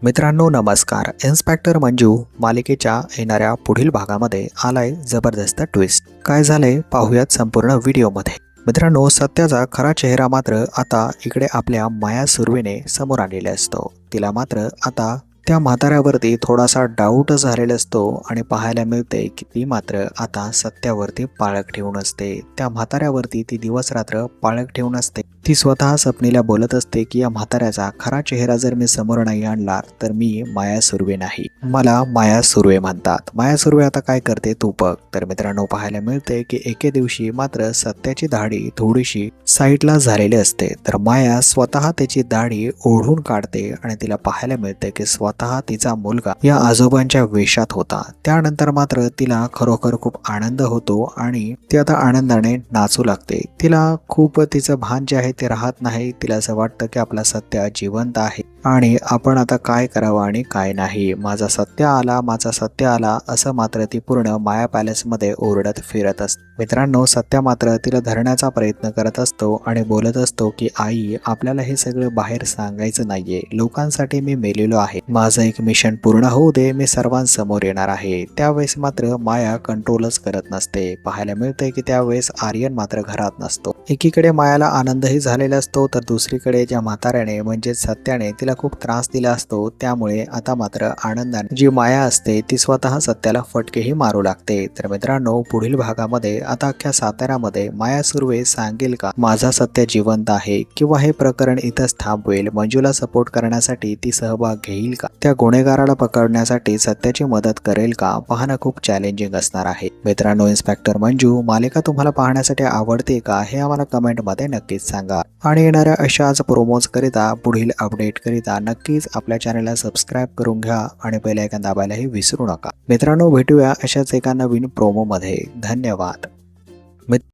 मित्रांनो नमस्कार. इन्स्पेक्टर मंजू मालिकेच्या येणाऱ्या पुढील भागामध्ये आलाय जबरदस्त ट्विस्ट. काय झालंय पाहूयात संपूर्ण व्हिडिओमध्ये. मित्रांनो, सत्याचा खरा चेहरा मात्र आता इकडे आपल्या माया सुर्वेने समोर आलेला असतो. तिला मात्र आता त्या म्हाताऱ्यावरती थोडासा डाऊट झालेला असतो आणि पाहायला मिळते की ती मात्र आता सत्यावरती पाळत ठेवून असते. त्या म्हाताऱ्यावरती ती दिवस रात्र पाळत ठेवून असते. ती स्वतः स्वप्नीला बोलत असते की या म्हाताऱ्याचा खरा चेहरा जर मी समोर नाही आणला तर मी माया सुर्वे नाही, मला माया सुर्वे म्हणतात. माया सुर्वे आता काय करते तू बघ. तर मित्रांनो, पाहायला मिळते की एके दिवशी मात्र सत्याची दाढी थोडीशी साईडला झालेली असते. तर माया स्वतः त्याची दाढी ओढून काढते आणि तिला पाहायला मिळते की स्वतः तिचा मुलगा या आजोबांच्या वेशात होता. त्यानंतर मात्र तिला खरोखर खूप आनंद होतो आणि ती आता आनंदाने नाचू लागते. तिला खूप तिचं भान जे आहे ते राहत नाही. तिला असं वाटतं की आपला सत्य जिवंत आहे आणि आपण आता काय करावं आणि काय नाही. माझा सत्य आला, माझा सत्य आला असं मात्र ती पूर्ण माया पॅलेसमध्ये ओरडत फिरत असते. मित्रांनो, सत्य मात्र तिला धरण्याचा प्रयत्न करत असतो आणि बोलत असतो की आई, आपल्याला हे सगळं बाहेर सांगायचं नाहीये. लोकांसाठी मी मेलेलो आहे. माझं एक मिशन पूर्ण होऊ दे, मी सर्वांसमोर येणार आहे. त्यावेळेस मात्र माया कंट्रोलच करत नसते. पाहायला मिळते की त्यावेळेस आर्यन मात्र घरात नसतो. एकीकडे मायाला आनंदही झालेला असतो तर दुसरीकडे ज्या म्हाताऱ्याने म्हणजे सत्याने तिला खूप त्रास दिला असतो. त्यामुळे आता मात्र आनंदाने जी माया असते ती स्वतः सत्याला फटकेही मारू लागते. तर मित्रांनो, पुढील भागामध्ये आता अख्ख्या साताऱ्यामध्ये माया सुर्वे सांगेल का माझा सत्य जिवंत आहे, किंवा हे प्रकरण इथंच थांबवेल? मंजूला सपोर्ट करण्यासाठी ती सहभाग घेईल का? त्या गुन्हेगाराला पकडण्यासाठी सत्याची मदत करेल का? पाहणं खूप चॅलेंजिंग असणार आहे. मित्रांनो, इन्स्पेक्टर मंजू मालिका तुम्हाला पाहण्यासाठी आवडते का हे आम्हाला कमेंटमध्ये नक्कीच सांगा. आणि येणाऱ्या अशाच प्रोमोज करिता, पुढील अपडेट करिता नक्कीच आपल्या चॅनलला सबस्क्राईब करून घ्या आणि बेल आयकॉन दाबायलाही विसरू नका. मित्रांनो, भेटूया अशाच एका नवीन प्रोमोमध्ये. धन्यवाद.